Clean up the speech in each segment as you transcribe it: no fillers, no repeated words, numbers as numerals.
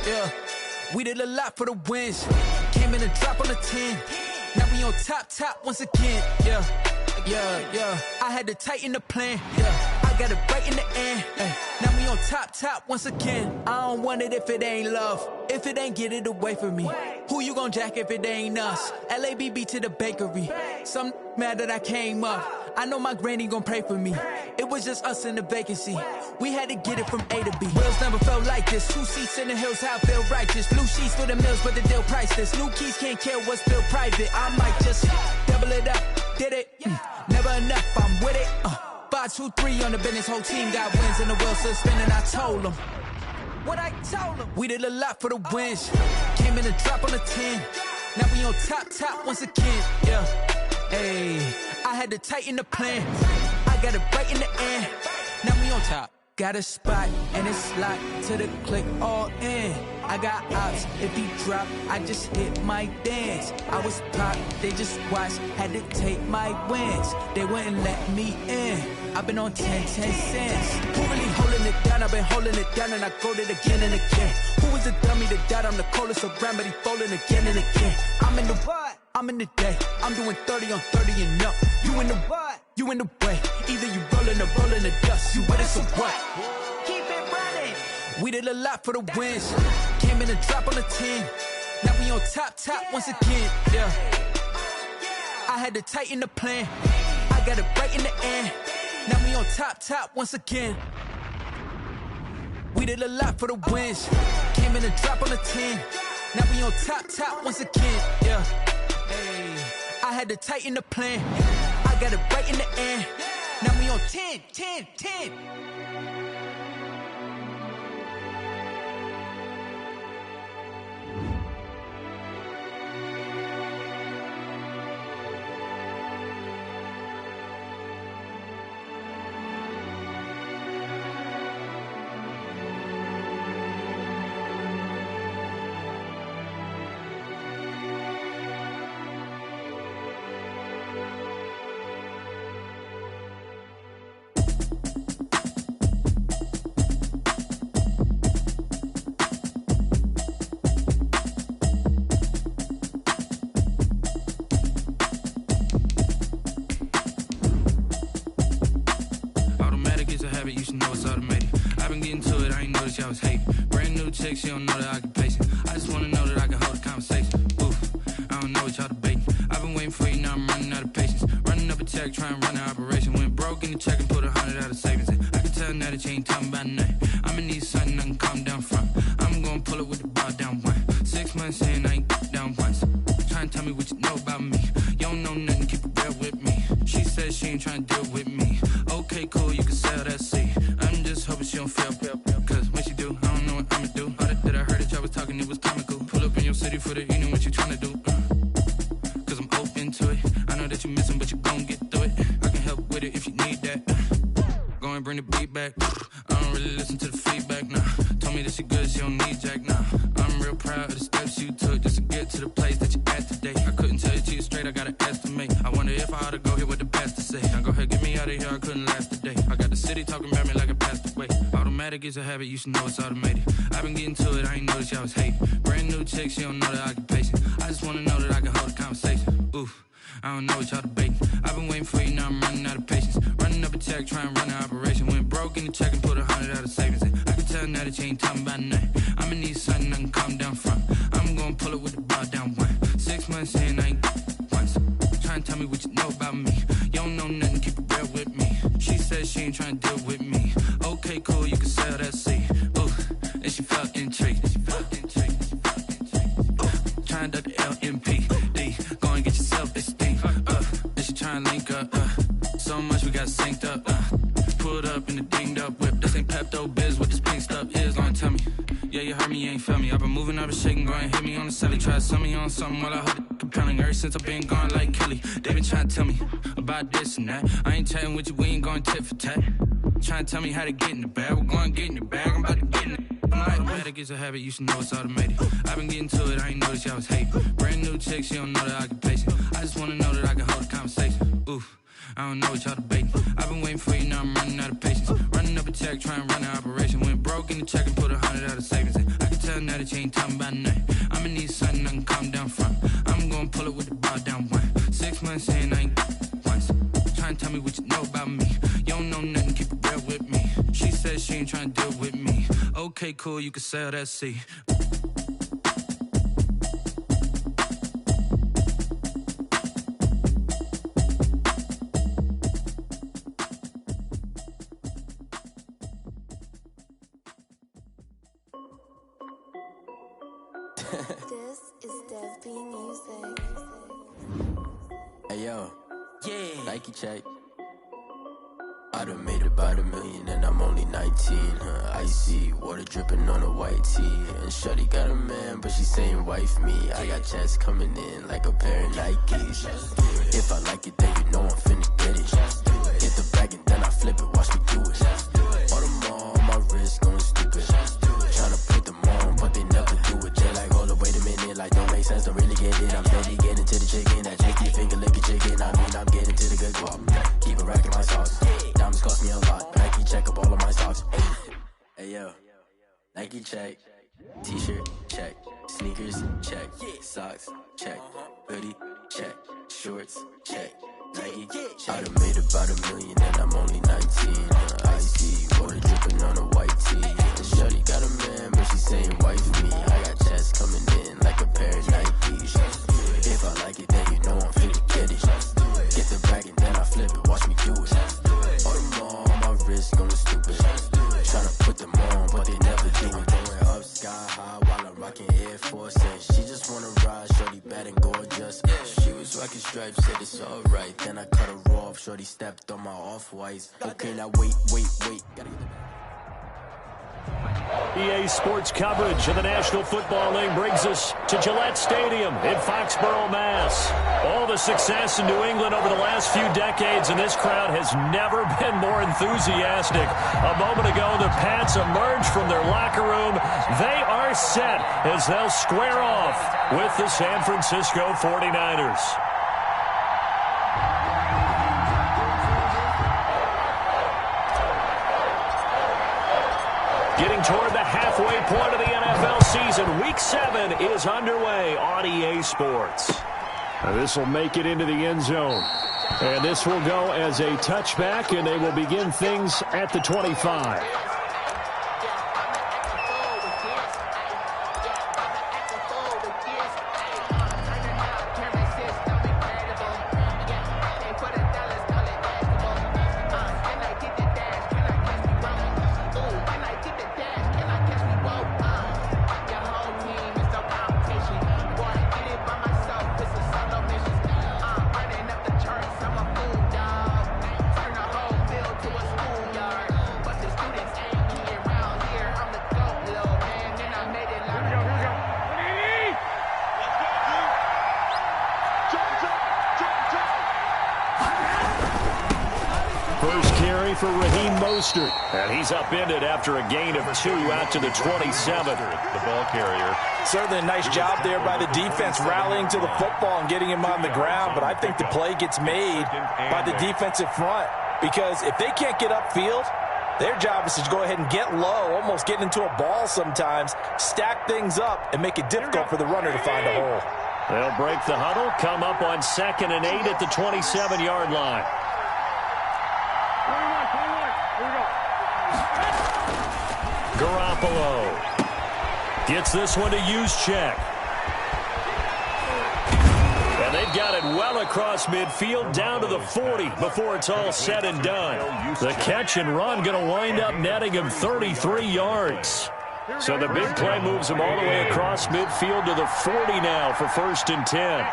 yeah. We did a lot for the wins. Came in a drop on the 10. Now we on top once again, yeah. I had to tighten the plan, yeah. I got it right in the end, now we on top once again. I don't want it if it ain't love. If it ain't, get it away from me. Who you gon' jack if it ain't us? LABB to the bakery. Some mad that I came up. I know my granny gon' pray for me. It was just us in the vacancy. We had to get it from A to B. Wheels never felt like this. 2 seats in the hills, how I feel righteous. Blue sheets for the mills, but the deal priceless. New keys can't care what's still private. I might just double it up. Did it? Never enough, I'm with it. 5, 2, 3 on the business. Whole team got wins and the wheels still spinning. I told them what I told them. We did a lot for the wins. Came in a drop on the 10. Now we on top once again, yeah. Hey, I had to tighten the plan. I got it right in the end. Now we on top. Got a spot and it's locked to the click all in. I got ops, if he drop, I just hit my dance. I was pop, they just watched, had to take my wins. They wouldn't let me in. I've been on 10 cents. Who really holding it down? I've been holding it down and I go it again and again. Who was the dummy that died? I'm the coldest around, but he falling again and again. I'm in the what? I'm in the day. I'm doing 30 on 30 and up. You in the what? You in the way. Either you rolling or rolling the dust. You with us or what? Keep it running. We did a lot for the wins. Came in a drop on the 10. Now we on top once again, yeah. I had to tighten the plan. I got it right in the end. Now we on top once again. We did a lot for the wins. Came in a drop on the 10. Now we on top once again, yeah. Hey, I had to tighten the plan. I got it right in the end. Now we on 10. You should know it's automated. I've been getting to it, I ain't noticed y'all was hating. Brand new chick, she don't know the occupation. I just wanna know that I can hold a conversation. Oof, I don't know what y'all debating. I've been waiting for you, now I'm running out of patience. Running up a check, trying to run an operation. Went broke in the check and put 100 out of savings in. I can tell now that you ain't talking about nothing. I'ma need something I can calm down from. I'm gonna pull it with the bar down one. 6 months in, I ain't down once. Trying to tell me what you know about me. You don't know nothing, keep it real with me. She said she ain't trying to deal with me. Okay, cool, you can sell that seed. I'm just hoping she don't fail. Cause when she do, I don't know what I'ma do. All that I heard that y'all was talking, it was comical. Pull up in your city for the evening, what you tryna do? Cause I'm open to it. I know that you missing, but you gon' get through it. I can help with it if you need that. Go and bring the beat back. I don't really listen to the feedback, nah. Told me that she good, she don't need jack, nah. I'm real proud of the steps you took just to get to the place that you at today. I couldn't tell you to you straight, I gotta estimate. I wonder if I ought to go here with the best to say. Now go ahead, get me out of here, I couldn't last a day. I got the city talking about me like I passed away. Automatic is a habit, you should know it's automated. I've been getting to it, I ain't noticed y'all was hating. Brand new chick, she don't know the occupation. I just wanna know that I can hold a conversation. Oof, I don't know what y'all debating. I've been waiting for you, now I'm running out of patience. Running up a check, trying to run an operation. Went broke in the check and put 100 out of savings in. I can tell now that you ain't talking about nothing. I'ma need something I can calm down from. I'm gonna pull it with the bar down one. 6 months in, I ain't once. Trying to tell me what you know about me. You don't know nothing, keep it real with me. She said she ain't trying to deal with me. Okay, cool, you can sell that seed. Ooh, and she felt intrigued. Trying to duck the LMPD. Go and get yourself esteem. And she trying to link up. So much we got synced up. Pulled up in the dinged up whip. This ain't Pepto Biz, what this pink stuff is. Gonna tell me. Yeah, you heard me, you ain't feel me. I've been moving, I've been shaking, go and hit me on the celly. Try to sell me on something while I hold it compelling. Ever since I've been gone like Kelly, they been trying to tell me about this and that. I ain't chatting with you, we ain't going tit for tat. Trying to tell me how to get in the bag. We're going to get in the bag, I'm about to get in it. Automatic is a habit, you should know it's automated. I've been getting to it, I ain't noticed y'all was hating. Brand new chick, she don't know the occupation. I just wanna know that I can hold a conversation. Oof, I don't know what y'all debating. I've been waiting for you, now I'm running out of patience. Running up a check, trying to run an operation. Went broke in the check and put 100 out of savings in. I can tell tell now that you ain't talking about nothing. I'ma need something I can calm down from. I'm gonna pull it with the ball down one. 6 months in, I ain't once. Trying to tell me what you know about me. You don't know nothing, keep it real with me. She said she ain't trying to deal with me. Okay, cool, you can sell that seat. This is Dev Music. Hey yo, yeah, Nike check. I done made about $1 million and I'm only 19. Icy water dripping on a white tee. And shorty got a man, but she saying wife me. I got checks coming in like a pair of Nikes. If I like it, then you know I'm finna get it. Get the bag and then I flip it, watch me do it. All on my wrist going stupid. Tryna put them on, but they never do it. They're like, hold up, wait a minute, like don't make sense, don't really get it. I'm steady getting to the chicken, that chicky finger licking chicken. I mean, I'm getting to the good guap. Keep it racking my sauce. Diamonds cost me a lot. Nike check up all of my socks. Hey yo, Nike check. T-shirt check. Sneakers check. Socks check. Hoodie check. Shorts check. Nike. I done made about $1 million and I'm only 19. Icy water dripping on a white tee. And shorty got a man, but she saying wife me. I got checks coming in like a pair of Nikes. If I like it, then you know I'm finna get it. Get the bag and then I flip it, watch me do it. All on my wrist going stupid. Tryna put them on, but they never do it. Going up sky high while I'm rocking Air Force. And she just wanna ride, shorty bad and gorgeous. She was rocking stripes, said it's alright. Then I cut her off, shorty stepped on my off-whites. Okay, now wait. Gotta get the EA Sports coverage of the National Football League brings us to Gillette Stadium in Foxborough, Mass. All the success in New England over the last few decades, and this crowd has never been more enthusiastic. A moment ago, the Pats emerged from their locker room. They are set as they'll square off with the San Francisco 49ers. Getting toward the halfway point of the NFL season, Week 7 is underway on EA Sports. This will make it into the end zone. And this will go as a touchback, and they will begin things at the 25. And he's upended after a gain of 2 out to the 27. The ball carrier. Certainly a nice job there by the defense rallying to the football and getting him on the ground. But I think the play gets made by the defensive front. Because if they can't get upfield, their job is to go ahead and get low, almost get into a ball sometimes, stack things up, and make it difficult for the runner to find a hole. They'll break the huddle, come up on 2nd and 8 at the 27-yard line. Garoppolo gets this one to Juszczyk. And they've got it well across midfield down to the 40 before it's all said and done. The catch and run going to wind up netting him 33 yards. So the big play moves him all the way across midfield to the 40 now for 1st and 10.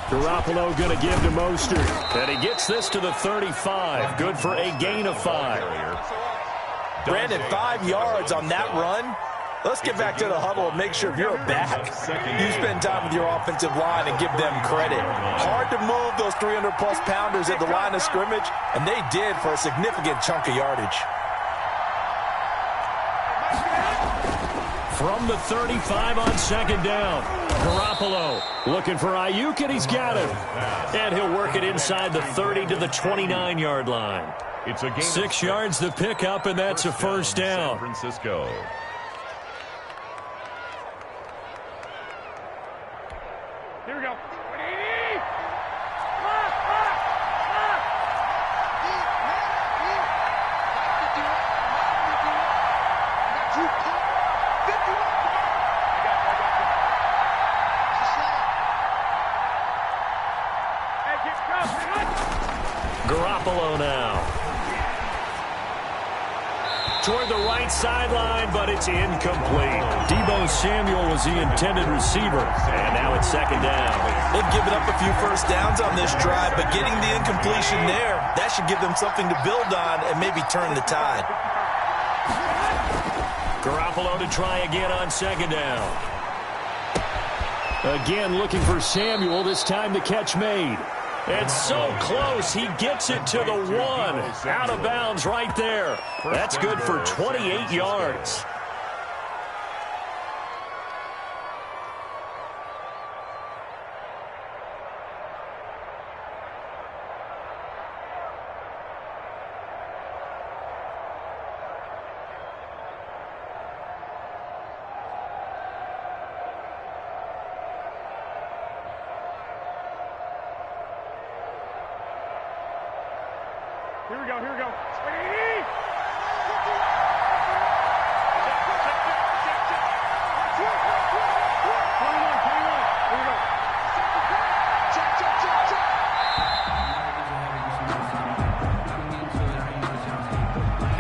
Garoppolo going to give to Mostert. And he gets this to the 35. Good for a gain of 5. Brandon, 5 yards on that run. Let's get back to the huddle and make sure if you're a back, you spend time with your offensive line and give them credit. Hard to move those 300-plus pounders at the line of scrimmage, and they did for a significant chunk of yardage. From the 35 on 2nd down. Garoppolo looking for Ayuk, and he's got him. And he'll work it inside the 30 to the 29-yard line. It's a gain 6 yards the pickup, and that's a 1st down. San Francisco. toward the right sideline, but it's incomplete. Deebo Samuel was the intended receiver, and now it's second down. They've given up a few first downs on this drive, but getting the incompletion there, that should give them something to build on and maybe turn the tide. Garoppolo to try again on second down. Again looking for Samuel, this time the catch made. It's so close, he gets it to the 1. Out of bounds right there. That's good for 28 yards. Here we go, here we go.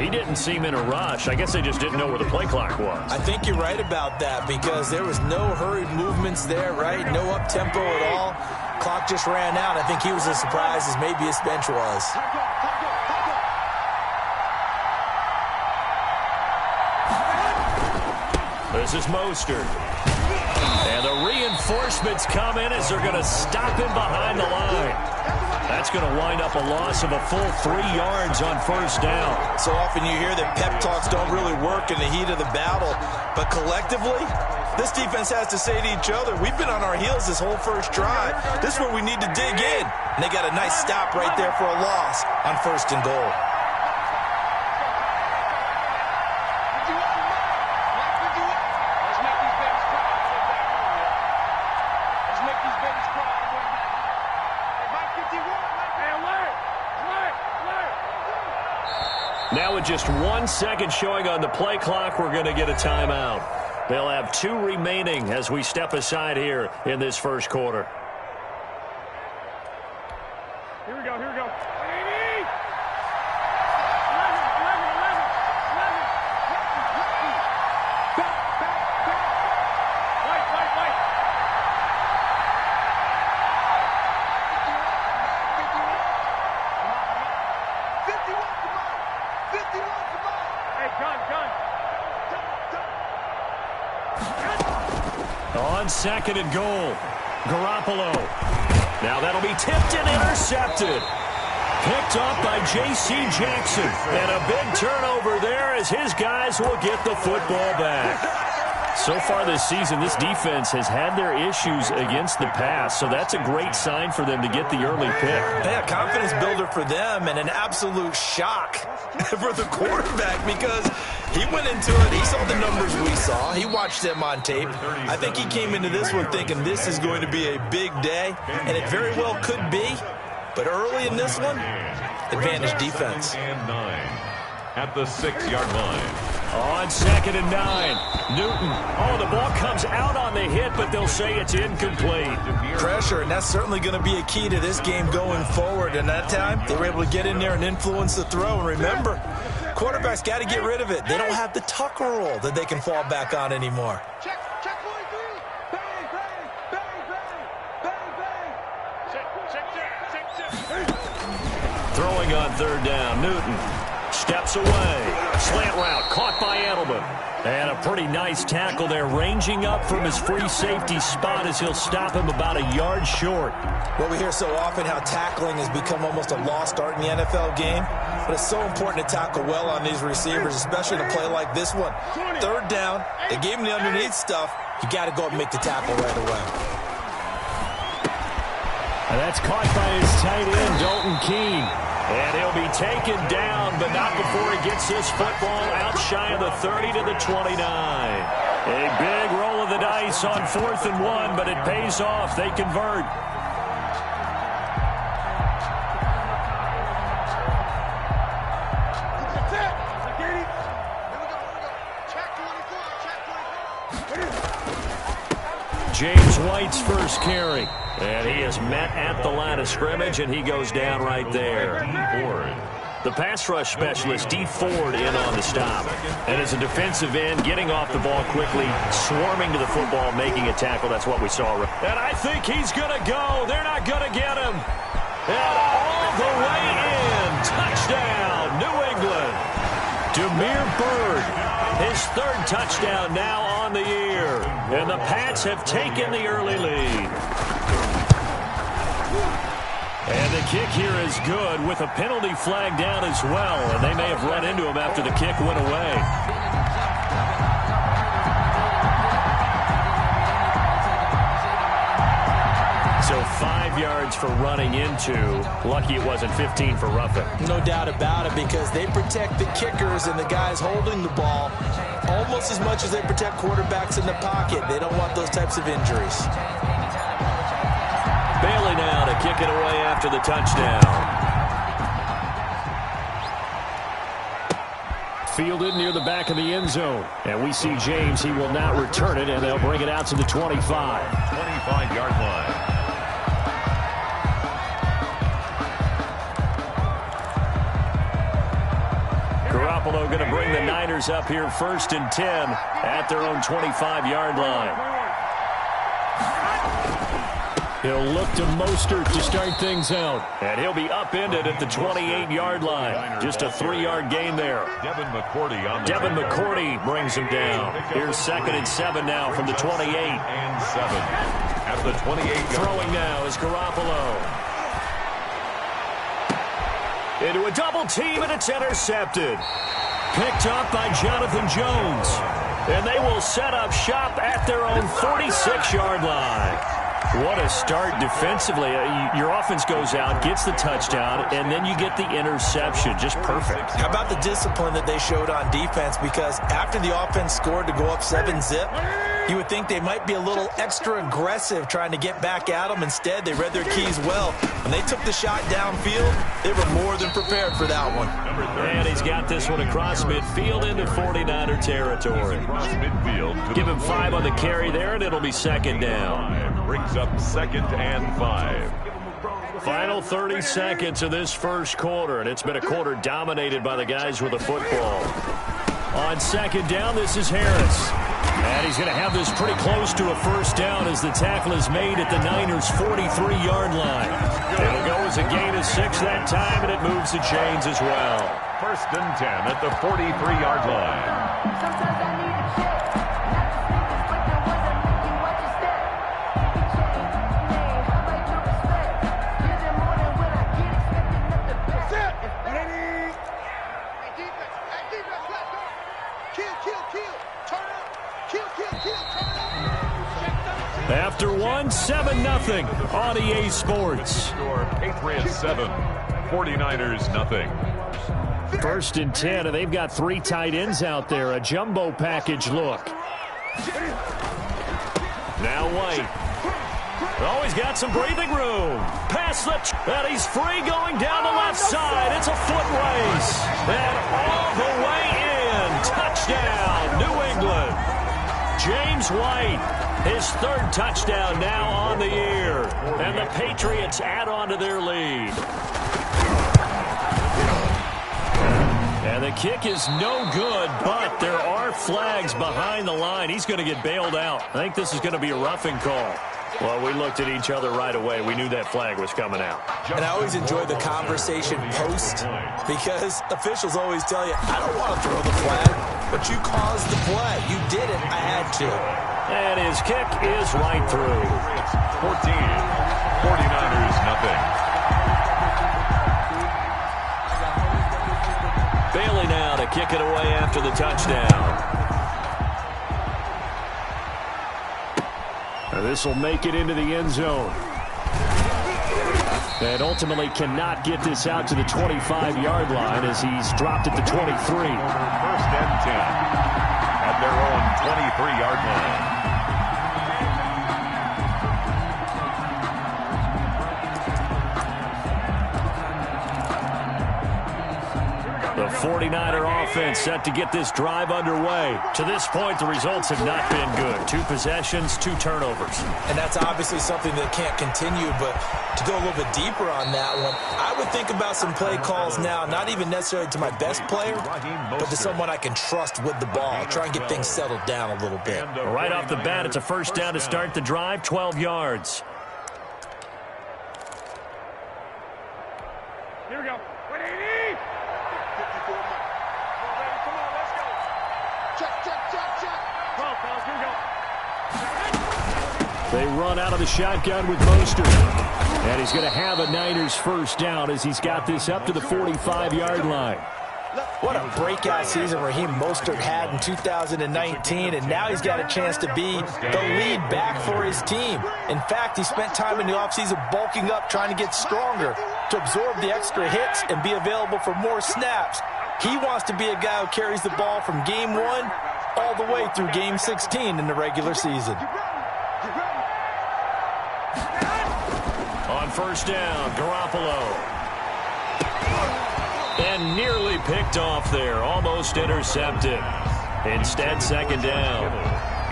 He didn't seem in a rush. I guess they just didn't know where the play clock was. I think you're right about that because there was no hurried movements there, right? No up-tempo at all. Clock just ran out. I think he was as surprised as maybe his bench was. This is Mostert. And the reinforcements come in as they're going to stop him behind the line. That's going to wind up a loss of a full 3 yards on first down. So often you hear that pep talks don't really work in the heat of the battle. But collectively, this defense has to say to each other, we've been on our heels this whole first drive. This is where we need to dig in. And they got a nice stop right there for a loss on first and goal. Now with just 1 second showing on the play clock, we're going to get a timeout. They'll have 2 remaining as we step aside here in this first quarter. Here we go, here we go. On second and goal, Garoppolo. Now that'll be tipped and intercepted. Picked up by J.C. Jackson. And a big turnover there as his guys will get the football back. So far this season, this defense has had their issues against the pass, so that's a great sign for them to get the early pick. Yeah, confidence builder for them and an absolute shock for the quarterback because he went into it. He saw the numbers we saw. He watched them on tape. I think he came into this one thinking this is going to be a big day, and it very well could be. But early in this one, advantage defense. And 9 at the 6-yard line. On second and 9, Newton. Oh, the ball comes out on the hit, but they'll say it's incomplete. Pressure, and that's certainly going to be a key to this game going forward. And that time, they were able to get in there and influence the throw. And remember, quarterbacks got to get rid of it. They don't have the Tucker roll that they can fall back on anymore. Check 43. Bang, bang, bang, bang, bang, bang. Throwing on third down, Newton steps away. Slant route caught by Edelman. And a pretty nice tackle there, ranging up from his free safety spot as he'll stop him about a yard short. Well, we hear so often how tackling has become almost a lost art in the NFL game. But it's so important to tackle well on these receivers, especially in a play like this one. Third down, they gave him the underneath stuff. You got to go and make the tackle right away. And that's caught by his tight end, Dalton Keene. And he'll be taken down, but not before he gets this football out shy of the 30 to the 29. A big roll of the dice on 4th and 1, but it pays off. They convert. James White's first carry. And he is met at the line of scrimmage, and he goes down right there. The pass rush specialist, D. Ford, in on the stop. And as a defensive end, getting off the ball quickly, swarming to the football, making a tackle. That's what we saw. And I think he's going to go. They're not going to get him. And all the way in. Touchdown, New England. Demir Bird, his third touchdown now on the year. And the Pats have taken the early lead. And the kick here is good with a penalty flag down as well. And they may have run into him after the kick went away. So 5 yards for running into. Lucky it wasn't 15 for roughing. No doubt about it, because they protect the kickers and the guys holding the ball almost as much as they protect quarterbacks in the pocket. They don't want those types of injuries. Bailey now to kick it away after the touchdown. Fielded near the back of the end zone. And we see James. He will not return it, and they'll bring it out to the 25. 25-yard line. Garoppolo going to bring the Niners up here 1st and 10 at their own 25-yard line. He'll look to Mostert to start things out. And he'll be upended at the 28-yard line. Just a 3-yard gain there. Devin McCourty brings him down. Here's 2nd and 7 now from the 28. And 7 at the 28. Throwing now is Garoppolo. Into a double team, and it's intercepted. Picked up by Jonathan Jones. And they will set up shop at their own 46-yard line. What a start defensively. Your offense goes out, gets the touchdown, and then you get the interception. Just perfect. How about the discipline that they showed on defense? Because after the offense scored to go up 7-zip, you would think they might be a little extra aggressive trying to get back at them. Instead, they read their keys well. When they took the shot downfield, they were more than prepared for that one. And he's got this one across midfield into 49er territory. Give him 5 on the carry there, and it'll be 2nd down. Brings up 2nd and 5. Final 30 seconds of this first quarter, and it's been a quarter dominated by the guys with the football. On 2nd down, this is Harris. And he's going to have this pretty close to a first down as the tackle is made at the Niners' 43-yard line. It'll go as a gain of 6 that time, and it moves the chains as well. 1st and 10 at the 43-yard line. After 7-0 on EA Sports. Score Patriots 7, 49ers 0. 1st and 10, and they've got 3 tight ends out there. A jumbo package look. Now White. Oh, he's got some breathing room. Pass the... And he's free going down the left side. It's a foot race. And all the way in. Touchdown, New England. James White, his 3rd touchdown now on the year. And the Patriots add on to their lead. And the kick is no good, but there are flags behind the line. He's going to get bailed out. I think this is going to be a roughing call. Well, we looked at each other right away. We knew that flag was coming out. And I always enjoy the conversation post, because officials always tell you, I don't want to throw the flag, but you caused the play. You did it. I had to. And his kick is right through. 14, 49ers 0. Bailey now to kick it away after the touchdown. This will make it into the end zone. And ultimately cannot get this out to the 25-yard line as he's dropped at the 23. 1st and 10 at their own 23-yard line. The 49er offense set to get this drive underway. To this point, the results have not been good. 2 possessions, 2 turnovers. And that's obviously something that can't continue, but to go a little bit deeper on that one, I would think about some play calls now, not even necessarily to my best player, but to someone I can trust with the ball. Try and get things settled down a little bit. Right off the bat, it's a first down to start the drive, 12 yards. Here we go. 180. 54. Come on, let's go. Check. Come on, fellas, here we go. They run out of the shotgun with Mostert. And he's going to have a Niners first down as he's got this up to the 45-yard line. What a breakout season Raheem Mostert had in 2019, and now he's got a chance to be the lead back for his team. In fact, he spent time in the offseason bulking up, trying to get stronger, to absorb the extra hits and be available for more snaps. He wants to be a guy who carries the ball from game 1 all the way through game 16 in the regular season. On first down, Garoppolo. And nearly picked off there, almost intercepted. Instead, second down.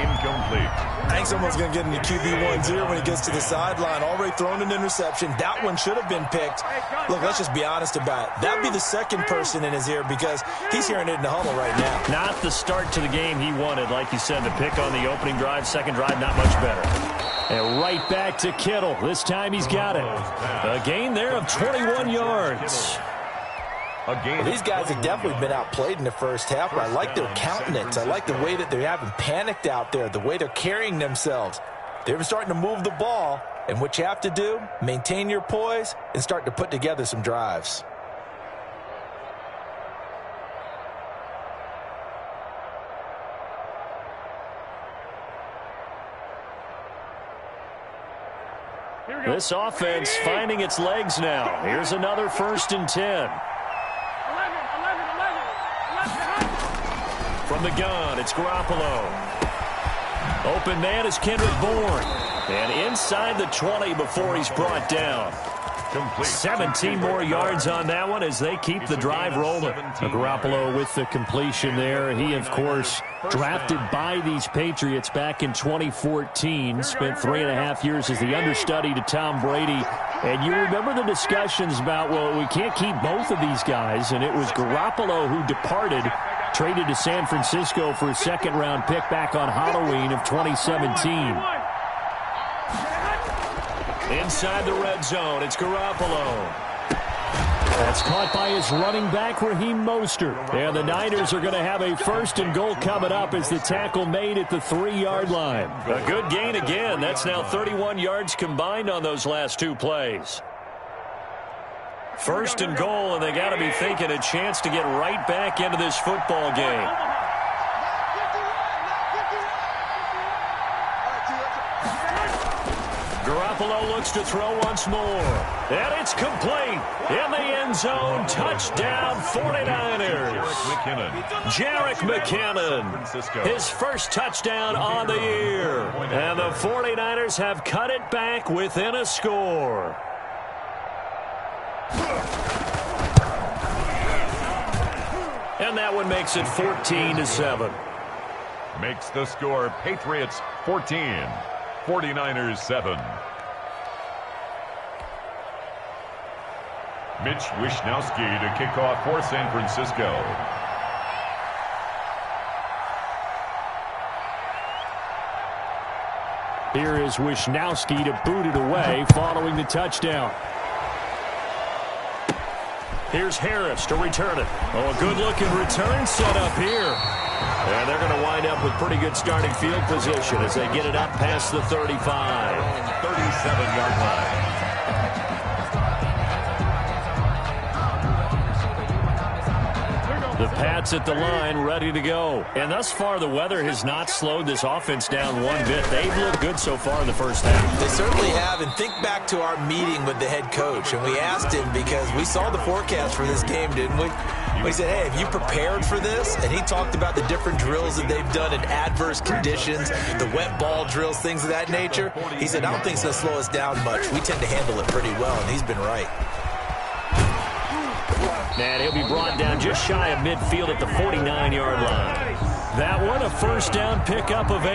Incomplete. I think someone's going to get into QB1 here when he gets to the sideline. Already thrown an interception. That one should have been picked. Look, let's just be honest about it. That would be the second person in his ear because he's hearing it in the huddle right now. Not the start to the game he wanted. Like you said, the pick on the opening drive, second drive, not much better. And right back to Kittle. This time he's got it. A gain there of 21 yards. Well, these guys have definitely been outplayed in the first half, but I like their countenance. I like the way that they haven't panicked out there, the way they're carrying themselves. They're starting to move the ball, and what you have to do, maintain your poise and start to put together some drives. This offense finding its legs now. Here's another 1st and 10. From the gun, it's Garoppolo. Open man is Kendrick Bourne. And inside the 20 before he's brought down. 17 more yards on that one as they keep the drive rolling. Garoppolo with the completion there. He, of course, drafted by these Patriots back in 2014. Spent 3.5 years as the understudy to Tom Brady. And you remember the discussions about, well, we can't keep both of these guys. And it was Garoppolo who departed, traded to San Francisco for a second-round pick back on Halloween of 2017. Inside the red zone, it's Garoppolo. That's caught by his running back, Raheem Mostert. And the Niners are going to have a 1st and goal coming up as the tackle made at the 3-yard line. A good gain again. That's now 31 yards combined on those last 2 plays. 1st and goal, and they got to be thinking a chance to get right back into this football game. Garoppolo looks to throw once more. And it's complete. In the end zone, touchdown 49ers. Jerick McKinnon, his first touchdown on the year. And the 49ers have cut it back within a score. And that one makes it 14-7. Makes the score Patriots 14, 49ers 7. Mitch Wishnowsky to kick off for San Francisco. Here is Wishnowsky to boot it away following the touchdown. Here's Harris to return it. Oh, a good-looking return set up here. And they're going to wind up with pretty good starting field position as they get it up past the 35. 37-yard line. The Pats at the line, ready to go. And thus far, the weather has not slowed this offense down one bit. They've looked good so far in the first half. They certainly have. And think back to our meeting with the head coach. And we asked him because we saw the forecast for this game, didn't we? We said, hey, have you prepared for this? And he talked about the different drills that they've done in adverse conditions, the wet ball drills, things of that nature. He said, I don't think it's going to slow us down much. We tend to handle it pretty well, and he's been right. And he'll be brought down just shy of midfield at the 49-yard line. That one, a first down pickup of 8.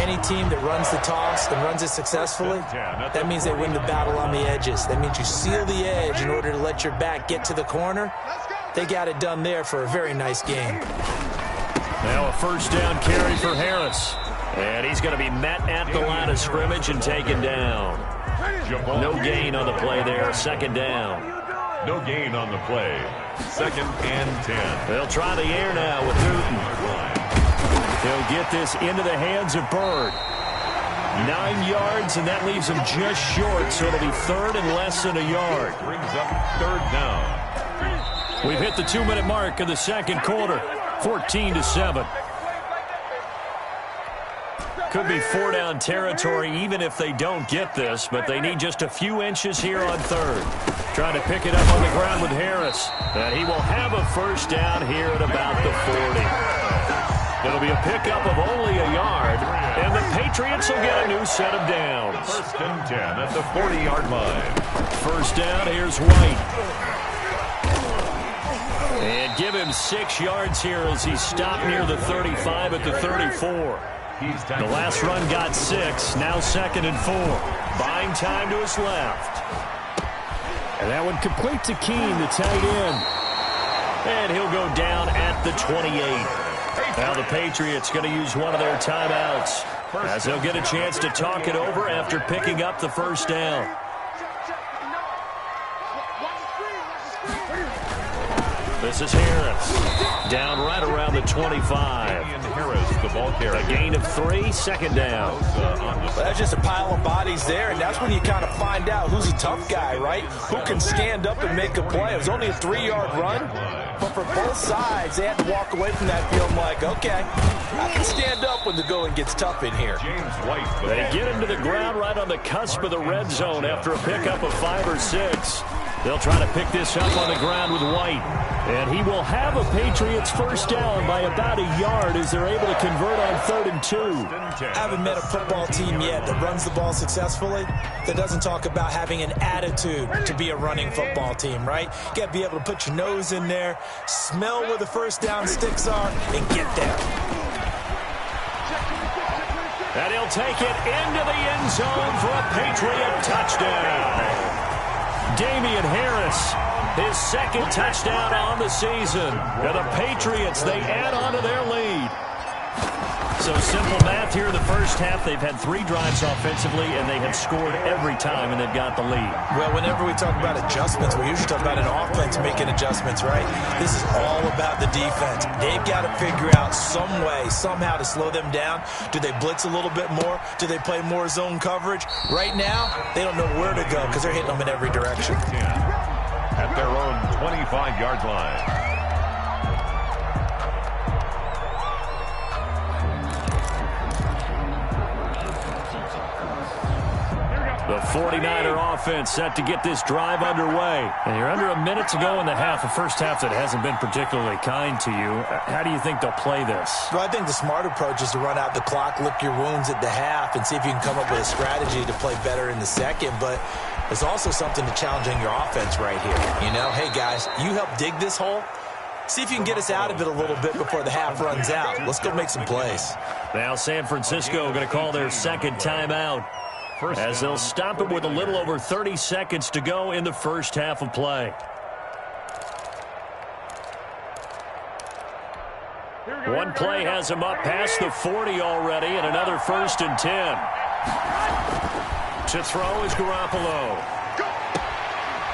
Any team that runs the toss and runs it successfully, that means they win the battle on the edges. That means you seal the edge in order to let your back get to the corner. They got it done there for a very nice game. Now a first down carry for Harris. And he's going to be met at the line of scrimmage and taken down. No gain on the play there, second down. No gain on the play. 2nd and 10. They'll try the air now with Newton. He'll get this into the hands of Bird. 9 yards, and that leaves him just short, so it'll be 3rd and less than a yard. Brings up 3rd down. We've hit the 2-minute mark of the second quarter, 14-7. Could be 4-down territory even if they don't get this, but they need just a few inches here on 3rd. Trying to pick it up on the ground with Harris. And he will have a first down here at about the 40. It'll be a pickup of only a yard, and the Patriots will get a new set of downs. 1st and 10 at the 40-yard line. First down, here's White. And give him 6 yards here as he stopped near the 35 at the 34. The last run got 6, now 2nd and 4. Buying time to his left. And that one complete to Keene, the tight end. And he'll go down at the 28. Now the Patriots going to use one of their timeouts as they'll get a chance to talk it over after picking up the first down. This is Harris. Down right around the 25. Harris, the ball carrier. A gain of 3, second down. That's just a pile of bodies there, and that's when you kind of find out who's a tough guy, right? Who can stand up and make a play. It was only a 3-yard run, but for both sides, they had to walk away from that field like, okay, I can stand up when the going gets tough in here. James White. They get him to the ground right on the cusp of the red zone after a pickup of 5 or 6. They'll try to pick this up on the ground with White. And he will have a Patriots first down by about a yard as they're able to convert on 3rd and 2. I haven't met a football team yet that runs the ball successfully that doesn't talk about having an attitude to be a running football team, right? You got to be able to put your nose in there, smell where the first down sticks are, and get there. And he'll take it into the end zone for a Patriot touchdown. Damian Harris, his 2nd touchdown on the season. And the Patriots, they add on to their lead. So simple math here in the first half. They've had 3 drives offensively, and they have scored every time, and they've got the lead. Well, whenever we talk about adjustments, we usually talk about an offense making adjustments, right? This is all about the defense. They've got to figure out some way, somehow to slow them down. Do they blitz a little bit more? Do they play more zone coverage? Right now, they don't know where to go because they're hitting them in every direction. At their own 25-yard line. The 49er offense set to get this drive underway. And you're under a minute to go in the half, a first half that hasn't been particularly kind to you. How do you think they'll play this? Well, I think the smart approach is to run out the clock, lick your wounds at the half, and see if you can come up with a strategy to play better in the second. But there's also something to challenging your offense right here. You know, hey, guys, you help dig this hole. See if you can get us out of it a little bit before the half runs out. Let's go make some plays. Now San Francisco going to call their 2nd timeout, as they'll stop it with a little over 30 seconds to go in the first half of play. One play has him up past the 40 already, and another 1st and 10. To throw is Garoppolo.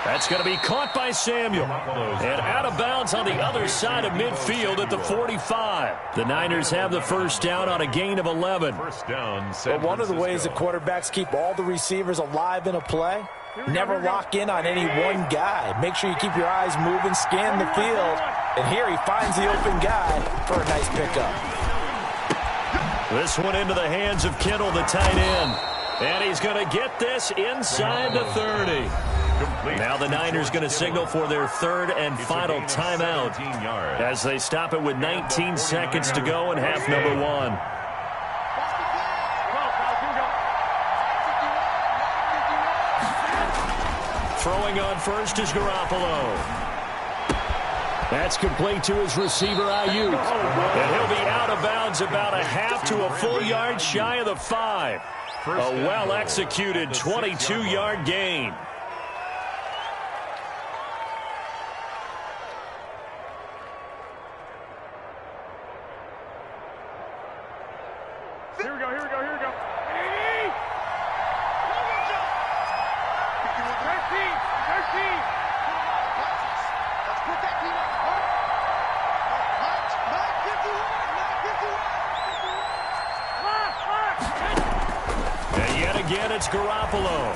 That's going to be caught by Samuel. And out of bounds on the other side of midfield at the 45. The Niners have the first down on a gain of 11. First down, But one of the ways that quarterbacks keep all the receivers alive in a play, never lock in on any one guy. Make sure you keep your eyes moving, scan the field. And here he finds the open guy for a nice pickup. This one into the hands of Kittle, the tight end. And he's going to get this inside the 30. Now the Niners going to signal for their 3rd and final timeout as they stop it with 19 seconds to go in half number 1. Throwing on first is Garoppolo. That's complete to his receiver, Ayuk. And he'll be out of bounds about a half to a full yard shy of the 5. A well-executed 22-yard gain. Here we go. 13. Let's put that team on. And yet again, it's Garoppolo.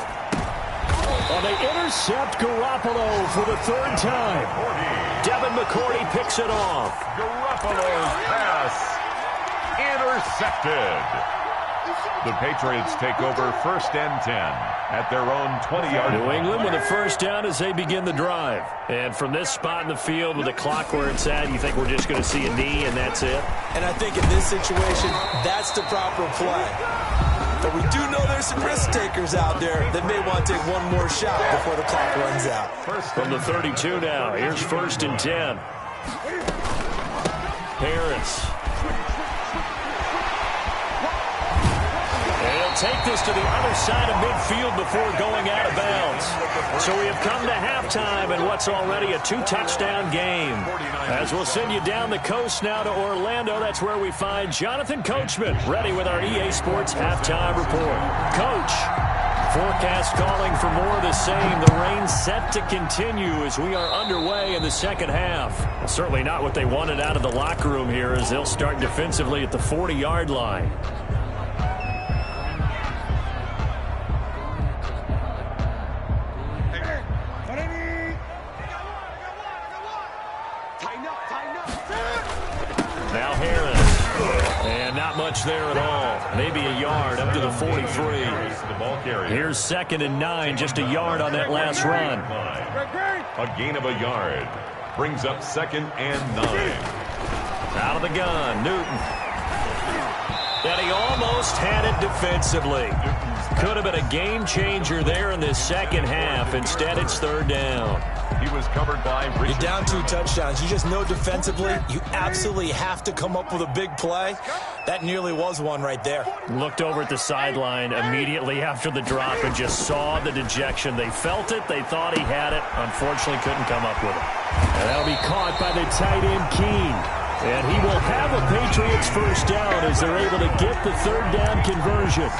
Oh, they intercept Garoppolo for the 3rd time. Devin McCourty picks it off. Garoppolo's pass intercepted. The Patriots take over 1st and 10 at their own 20-yard line. New England with a first down as they begin the drive. And from this spot in the field with the clock where it's at, you think we're just going to see a knee and that's it? And I think in this situation, that's the proper play. But we do know there's some risk takers out there that may want to take one more shot before the clock runs out. From the 32 now, here's 1st and 10. Harris. And he'll take this to the other side of midfield before going out of bounds. So we have come to halftime in what's already a 2-touchdown game. As we'll send you down the coast now to Orlando, that's where we find Jonathan Coachman, ready with our EA Sports halftime report. Coach, forecast calling for more of the same. The rain set to continue as we are underway in the second half. Well, certainly not what they wanted out of the locker room here as they'll start defensively at the 40-yard line. Now Harris. And not much there at all. Maybe a yard up to the 43. Here's 2nd and 9, just a yard on that last run. A gain of a yard brings up 2nd and 9. Out of the gun, Newton. And he almost had it defensively. Could have been a game changer there in this second half. Instead, it's 3rd down. He was covered by Richard. You're down 2 touchdowns. You just know defensively you absolutely have to come up with a big play. That nearly was one right there. Looked over at the sideline immediately after the drop and just saw the dejection. They felt it. They thought he had it. Unfortunately, couldn't come up with it. And that'll be caught by the tight end, Keene. And he will have a Patriots first down as they're able to get the 3rd down conversion.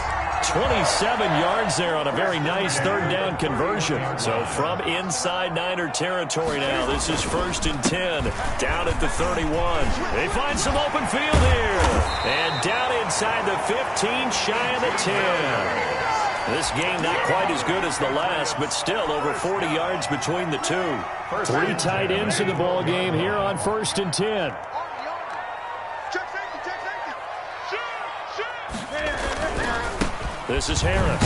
27 yards there on a very nice 3rd down conversion. So from inside Niner territory now, this is 1st and 10 down at the 31. They find some open field here. And down inside the 15, shy of the 10. This game not quite as good as the last, but still over 40 yards between the two. 3 tight ends in the ball game here on 1st and 10. This is Harris.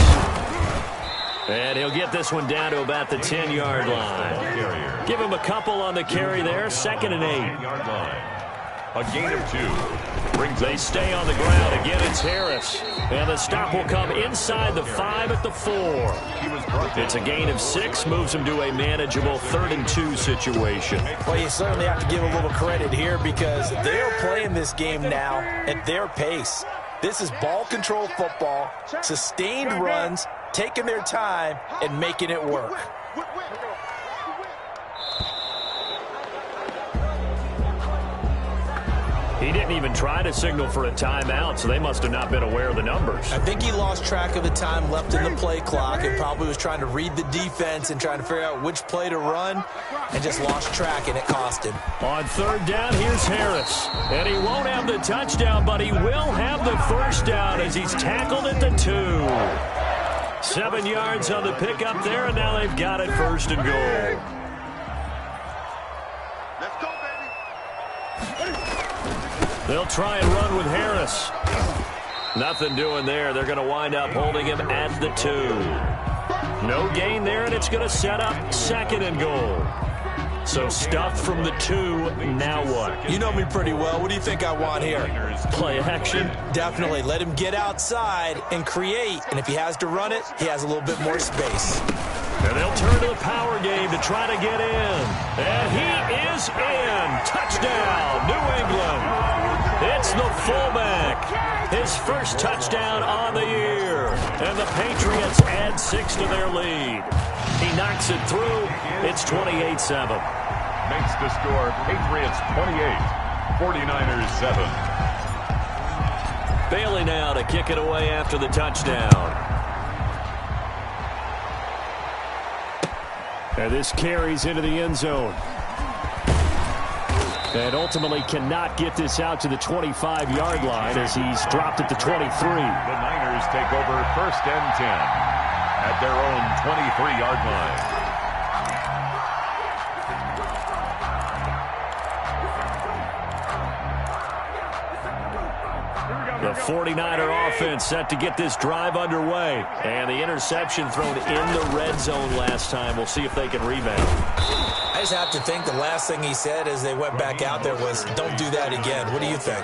And he'll get this one down to about the 10-yard line. Give him a couple on the carry there. 2nd and 8. A gain of 2. They stay on the ground. Again, it's Harris. And the stop will come inside the 5 at the 4. It's a gain of 6. Moves him to a manageable 3rd and 2 situation. Well, you certainly have to give a little credit here because they're playing this game now at their pace. This is ball control football, sustained runs, taking their time, and making it work. He didn't even try to signal for a timeout, so they must have not been aware of the numbers. I think he lost track of the time left in the play clock and probably was trying to read the defense and trying to figure out which play to run and just lost track, and it cost him. On 3rd down, here's Harris. And he won't have the touchdown, but he will have the first down as he's tackled at the 2. 7 yards on the pickup there, and now they've got it 1st and goal. Let's go, baby. They'll try and run with Harris. Nothing doing there. They're going to wind up holding him at the 2. No gain there, and it's going to set up 2nd and goal. So stuffed from the 2, now what? You know me pretty well. What do you think I want here? Play action? Definitely. Let him get outside and create. And if he has to run it, he has a little bit more space. And they'll turn to the power game to try to get in. And he is in. Touchdown, New England. It's the fullback. His first touchdown on the year. And the Patriots add 6 to their lead. He knocks it through. It's 28-7. Makes the score Patriots 28, 49ers 7. Bailey now to kick it away after the touchdown. And this carries into the end zone. And ultimately cannot get this out to the 25-yard line as he's dropped at the 23. The Niners take over 1st and 10 at their own 23-yard line. The 49er offense set to get this drive underway. And the interception thrown in the red zone last time. We'll see if they can rebound. I just have to think the last thing he said as they went back out there was, don't do that again. What do you think?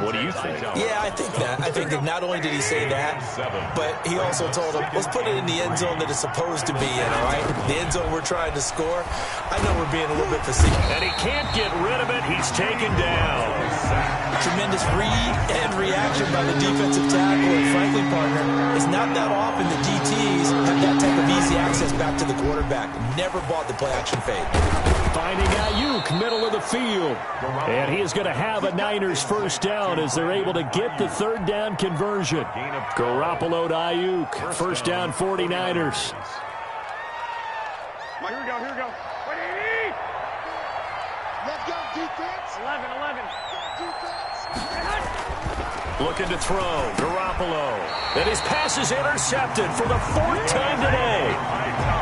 What do you think? Yeah, I think that. I think that not only did he say that, but he also told him, let's put it in the end zone that it's supposed to be in, all right? The end zone we're trying to score. I know we're being a little bit facetious. And he can't get rid of it. He's taken down. Tremendous read and reaction by the defensive tackle and frankly, partner, it's not that often the DTs have that type of easy access back to the quarterback. Never bought the play-action fade. Finding Ayuk, middle of the field. And he is going to have a Niners first down as they're able to get the 3rd down conversion. Garoppolo to Ayuk. First down, 49ers. Here we go, here we go. Ready? Let's go, defense. 11. Looking to throw. Garoppolo. And his pass is intercepted for the 4th time today.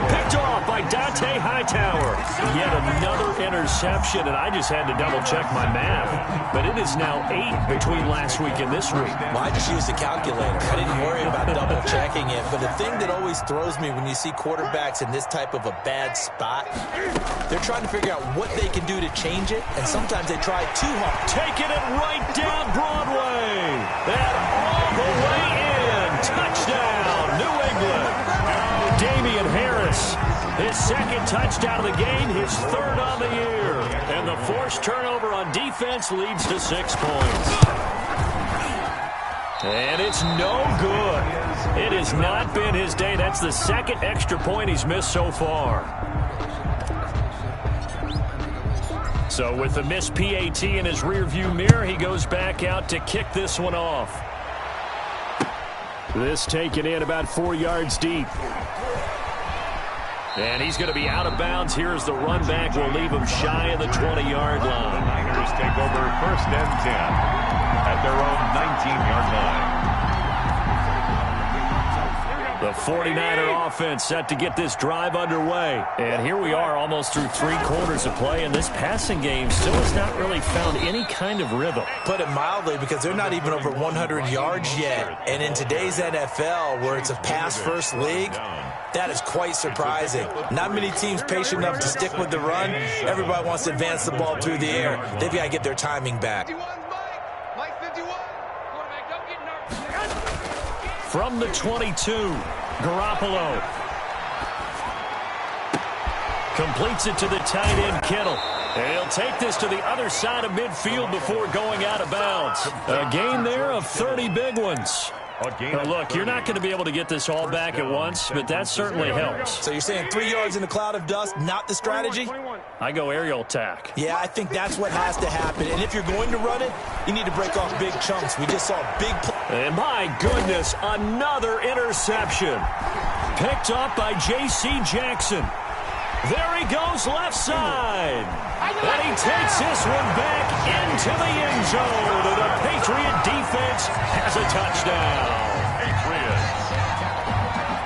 Picked off by Dante Hightower. Yet another interception, and I just had to double-check my math. But it is now 8 between last week and this week. Well, I just used a calculator. I didn't worry about double-checking it. But the thing that always throws me when you see quarterbacks in this type of a bad spot, they're trying to figure out what they can do to change it, and sometimes they try too hard. Taking it right down Broadway. And all the way in. Touchdown, New England. Damian Harris, his 2nd touchdown of the game, his 3rd on the year. And the forced turnover on defense leads to 6 points. And it's no good. It has not been his day. That's the 2nd extra point he's missed so far. So with the missed PAT in his rearview mirror, he goes back out to kick this one off. This taken in about 4 yards deep. And he's going to be out of bounds. Here's the run back. We'll leave him shy of the 20-yard line. The Niners take over 1st and 10 at their own 19-yard line. The 49er offense set to get this drive underway. And here we are almost through 3 quarters of play, and this passing game still has not really found any kind of rhythm. Put it mildly, because they're not even over 100 yards yet. And in today's NFL, where it's a pass-first league, that is quite surprising. Not many teams patient enough to stick with the run. Everybody wants to advance the ball through the air. They've got to get their timing back. From the 22, Garoppolo completes it to the tight end, Kittle. And he'll take this to the other side of midfield before going out of bounds. A gain there of 30 big ones. Now look, you're not going to be able to get this all back at once, but that certainly helps. So you're saying 3 yards in a cloud of dust, not the strategy? I go aerial attack. Yeah, I think that's what has to happen. And if you're going to run it, you need to break off big chunks. We just saw big play. And my goodness, another interception. Picked up by J.C. Jackson. There he goes left side. And he takes this one back into the end zone. And the Patriot defense has a touchdown.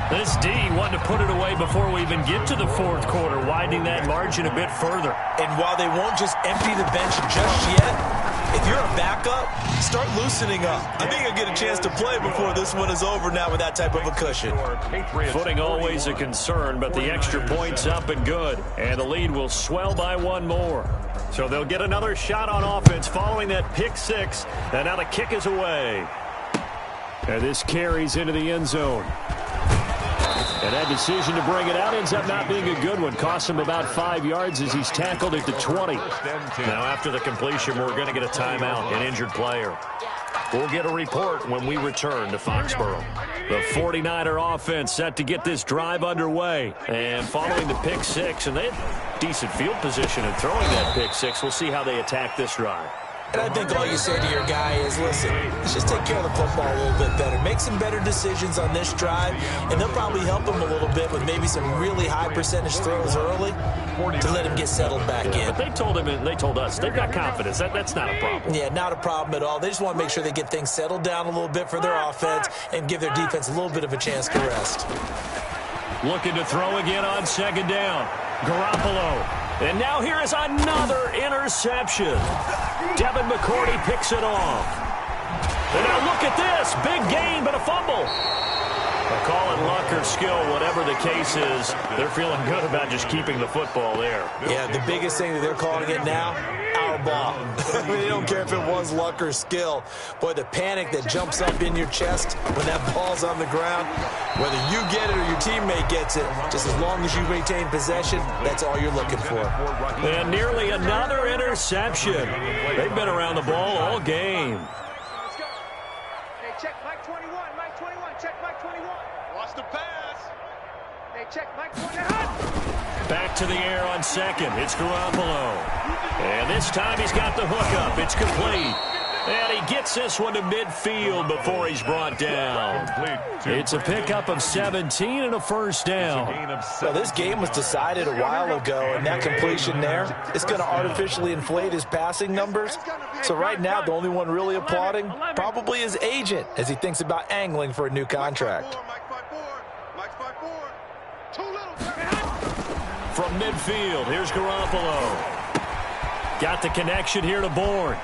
This D wanted to put it away before we even get to the 4th quarter, widening that margin a bit further. And while they won't just empty the bench just yet, if you're a backup, start loosening up. I think you'll get a chance to play before this one is over now with that type of a cushion. Footing always a concern, but the extra point's up and good. And the lead will swell by 1 more. So they'll get another shot on offense following that pick 6. And now the kick is away. And this carries into the end zone. And that decision to bring it out ends up not being a good one. Costs him about 5 yards as he's tackled at the 20. Now, after the completion, we're going to get a timeout, an injured player. We'll get a report when we return to Foxborough. The 49er offense set to get this drive underway. And following the pick six, and they had decent field position in throwing that pick six. We'll see how they attack this drive. And I think all you say to your guy is, listen, let's just take care of the football a little bit better. Make some better decisions on this drive, and they'll probably help him a little bit with maybe some really high percentage throws early to let him get settled back in. But they told him, and they told us, they've got confidence. That's not a problem. Yeah, not a problem at all. They just want to make sure they get things settled down a little bit for their offense and give their defense a little bit of a chance to rest. Looking to throw again on second down. Garoppolo. And now here is another interception. Devin McCourty picks it off. And now look at this. Big gain, but a fumble. They'll call it luck or skill, whatever the case is. They're feeling good about just keeping the football there. Yeah, the biggest thing that they're calling it now, our ball. They don't care if it was luck or skill. Boy, the panic that jumps up in your chest when that ball's on the ground, whether you get it or your teammate gets it, just as long as you maintain possession, that's all you're looking for. And nearly another interception. They've been around the ball all game. Let's go. Hey, check Mike 21. Mike 21. Check Mike 21. Watch the pass. Hey, check Mike 21. Back to the air on second. It's Garoppolo. And this time he's got the hook up. It's complete. And he gets this one to midfield before he's brought down. It's a pickup of 17 and a first down. Well, this game was decided a while ago, and that completion there is going to artificially inflate his passing numbers. So right now, the only one really applauding probably his agent as he thinks about angling for a new contract. From midfield, here's Garoppolo. Got the connection here to Bourne.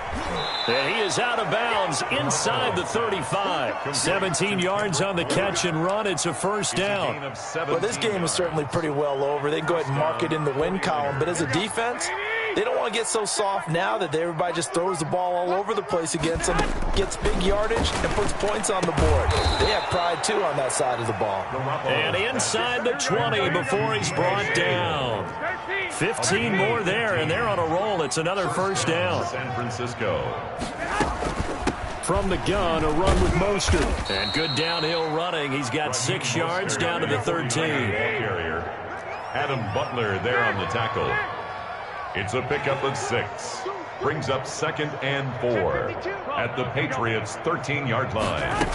And he is out of bounds inside the 35. 17 yards on the catch and run. It's a first down. Well, this game is certainly pretty well over. They can go ahead and mark it in the win column. But as a defense, they don't want to get so soft now that everybody just throws the ball all over the place against them, gets big yardage, and puts points on the board. They have pride, too, on that side of the ball. And inside the 20 before he's brought down. 15 more there, and they're on a roll. It's another first down. San Francisco. From the gun, a run with Mostert. And good downhill running. He's got 6 yards down to the 13. Carrier. Adam Butler there on the tackle. It's a pickup of 6. Brings up 2nd and 4 at the Patriots' 13-yard line.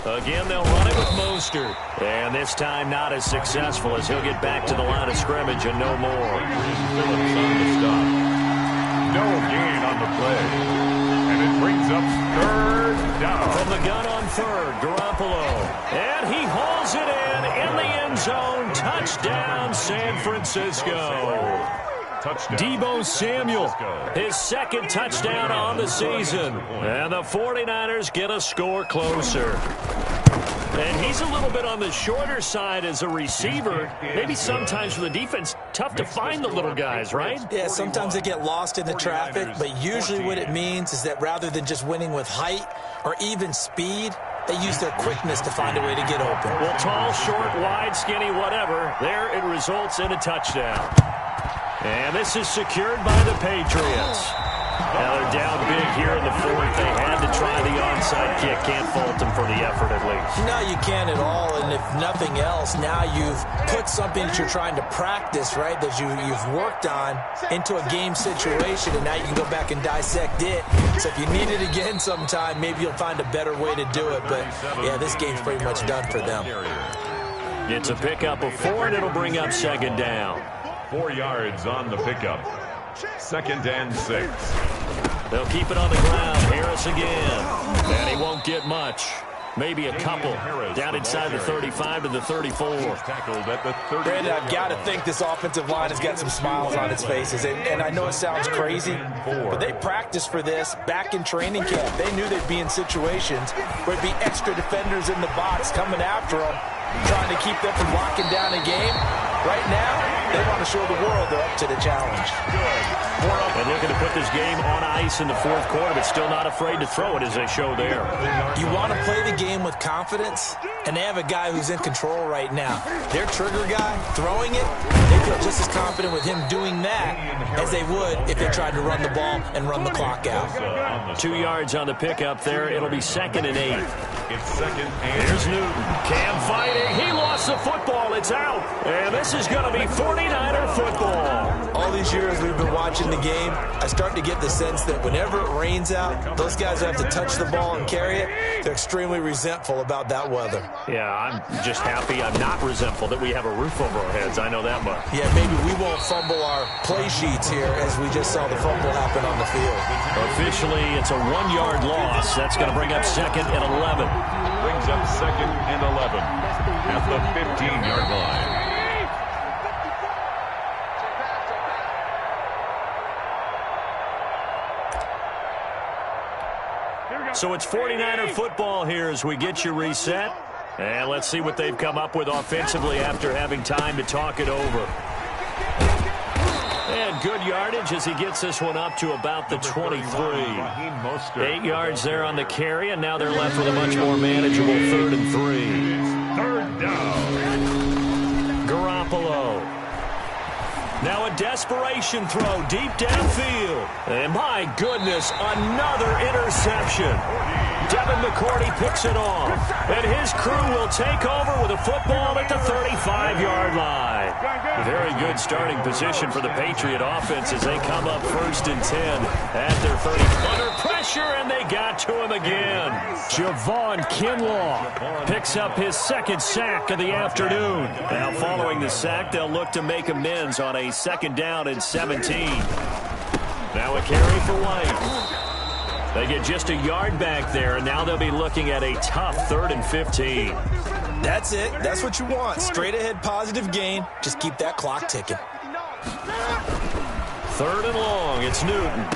Again, they'll run it with Mostert. And this time not as successful as he'll get back to the line of scrimmage and no more. Phillips on the stop. No gain on the play. And it brings up 3rd down. From the gun on 3rd, Garoppolo. And he hauls it in the end zone. Touchdown, San Francisco. Touchdown. Deebo Samuel, his 2nd touchdown on the season. And the 49ers get a score closer. And he's a little bit on the shorter side as a receiver. Maybe sometimes for the defense, tough to find the little guys, right? Yeah, sometimes they get lost in the traffic, but usually what it means is that rather than just winning with height or even speed, they use their quickness to find a way to get open. Well, tall, short, wide, skinny, whatever, there it results in a touchdown. And this is secured by the Patriots. Now they're down big here in the 4th. They had to try the onside kick. Can't fault them for the effort at least. No, you can't at all. And if nothing else, now you've put something that you're trying to practice, right, that you've worked on into a game situation, and now you can go back and dissect it. So if you need it again sometime, maybe you'll find a better way to do it. But, yeah, this game's pretty much done for them. It's a pickup of 4, and it'll bring up 2nd down. 4 yards on the pickup. 2nd and 6. They'll keep it on the ground. Harris again. And he won't get much. Maybe a couple. Down inside the 35 to the 34. Brandon, I've got to think this offensive line has got some smiles on its faces. And I know it sounds crazy, but they practiced for this back in training camp. They knew they'd be in situations where it'd be extra defenders in the box coming after them, trying to keep them from locking down a game. Right now, They want to show the world they're up to the challenge. And looking to put this game on ice in the fourth quarter, but still not afraid to throw it as they show there. You want to play the game with confidence, and they have a guy who's in control right now. Their trigger guy throwing it, they feel just as confident with him doing that as they would if they tried to run the ball and run the clock out. 2 yards on the pickup there. It'll be 2nd and 8. It's 2nd and Here's Newton. Cam fighting. He lost the football. It's out. And this is going to be 49er football. All these years we've been watching the game, I start to get the sense that whenever it rains out, those guys who have to touch the ball and carry it, they're extremely resentful about that weather. Yeah, I'm just happy I'm not resentful that we have a roof over our heads. I know that much. Yeah, maybe we won't fumble our play sheets here as we just saw the fumble happen on the field. Officially, it's a 1-yard loss. That's going to bring up 2nd and 11. brings up 2nd and 11 at the 15-yard line. So it's 49er football here as we get you reset. And let's see what they've come up with offensively after having time to talk it over. And good yardage as he gets this one up to about the 23. 8 yards there on the carry, and now they're left with a much more manageable 3rd and 3. 3rd down. Garoppolo. Now a desperation throw deep downfield. And my goodness, another interception. Devin McCourty picks it off. And his crew will take over with a football at the 35-yard line. Very good starting position for the Patriot offense as they come up 1st and 10 at their 30. Under pressure, and they got to him again. Javon Kinlaw picks up his 2nd sack of the afternoon. Now following the sack, they'll look to make amends on a 2nd down and 17. Now a carry for White. They get just a yard back there, and now they'll be looking at a tough 3rd and 15. That's it. That's what you want. Straight ahead positive gain. Just keep that clock ticking. 3rd and long. It's Newton.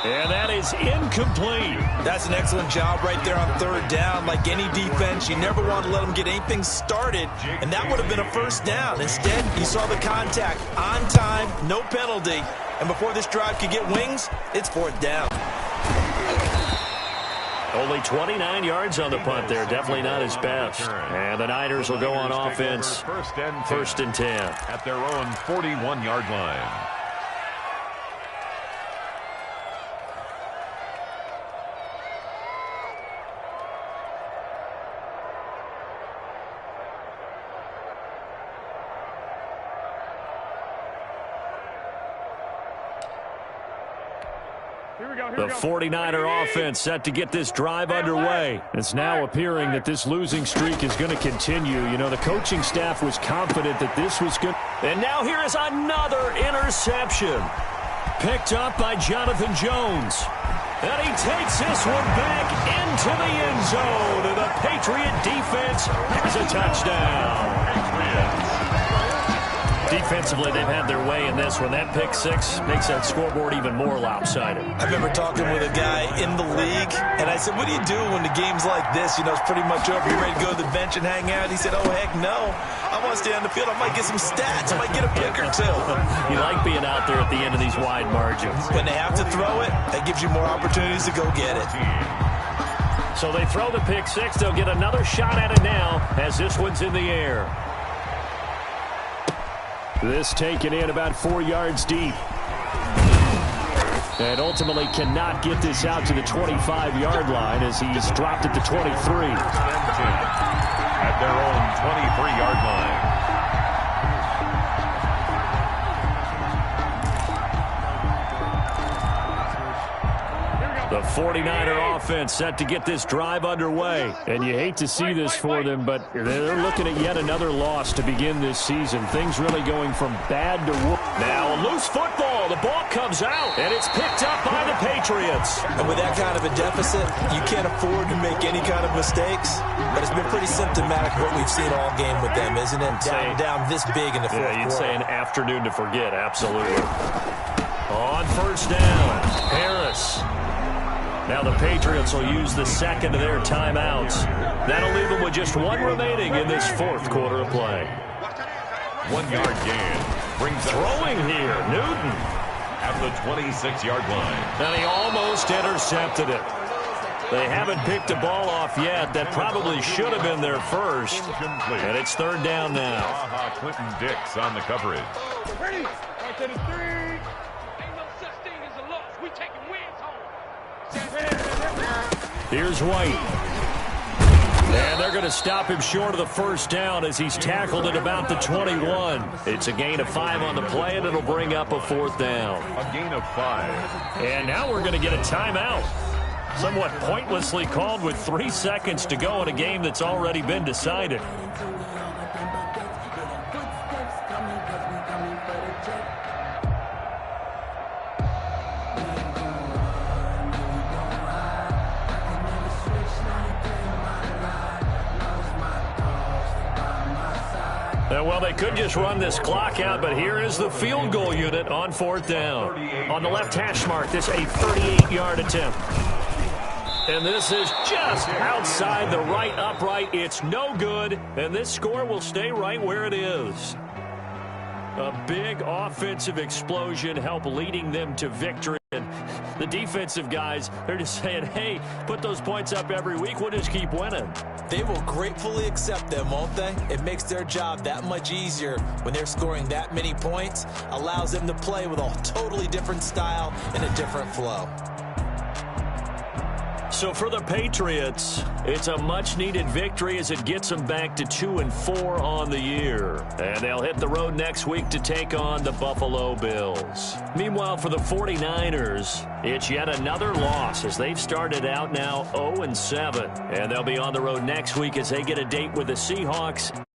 And that is incomplete. That's an excellent job right there on 3rd down. Like any defense, you never want to let them get anything started, and that would have been a 1st down. Instead, you saw the contact on time, no penalty, and before this drive could get wings, it's 4th down. Only 29 yards on the punt there. Definitely not his best. And the Niners will go on offense. 1st and 10. At their own 41-yard line. The 49er offense set to get this drive underway. It's now appearing that this losing streak is going to continue. You know, the coaching staff was confident that this was good. And now here is another interception. Picked up by Jonathan Jones. And he takes this one back into the end zone. And the Patriot defense has a touchdown. Defensively, they've had their way in this one. That pick 6 makes that scoreboard even more lopsided. I remember talking with a guy in the league, and I said, what do you do when the game's like this? You know, it's pretty much over. You ready to go to the bench and hang out? He said, oh, heck no. I want to stay on the field. I might get some stats. I might get a pick or two. You like being out there at the end of these wide margins. When they have to throw it, that gives you more opportunities to go get it. So they throw the pick 6. They'll get another shot at it now as this one's in the air. This taken in about 4 yards deep. And ultimately cannot get this out to the 25-yard line as he's dropped at the 23. At their own 23-yard line. The 49er offense set to get this drive underway. And you hate to see this for them, but they're looking at yet another loss to begin this season. Things really going from bad to worse. Now a loose football. The ball comes out, and it's picked up by the Patriots. And with that kind of a deficit, you can't afford to make any kind of mistakes. But it's been pretty symptomatic of what we've seen all game with them, isn't it? Down this big in the fourth quarter. You'd say an afternoon to forget, absolutely. On 1st down, Harris. Now the Patriots will use the 2nd of their timeouts. That'll leave them with just 1 remaining in this 4th quarter of play. 1 yard gain. Brings Throwing here, Newton. At the 26-yard line. And he almost intercepted it. They haven't picked the ball off yet. That probably should have been their first. And it's 3rd down now. Clinton Dix on the coverage. Ready? Right to the 3. Ain't no such thing as a loss. We taking wins home. Here's White. And they're going to stop him short of the first down as he's tackled at about the 21. It's a gain of 5 on the play, and it'll bring up a 4th down. A gain of 5. And now we're going to get a timeout. Somewhat pointlessly called with 3 seconds to go in a game that's already been decided. Well, they could just run this clock out, but here is the field goal unit on 4th down. On the left hash mark, this a 38-yard attempt. And this is just outside the right upright. It's no good, and this score will stay right where it is. A big offensive explosion helped leading them to victory. And the defensive guys, they're just saying, hey, put those points up every week. We'll just keep winning. They will gratefully accept them, won't they? It makes their job that much easier when they're scoring that many points. Allows them to play with a totally different style and a different flow. So for the Patriots, it's a much-needed victory as it gets them back to 2-4 on the year. And they'll hit the road next week to take on the Buffalo Bills. Meanwhile, for the 49ers, it's yet another loss as they've started out now 0-7. And they'll be on the road next week as they get a date with the Seahawks.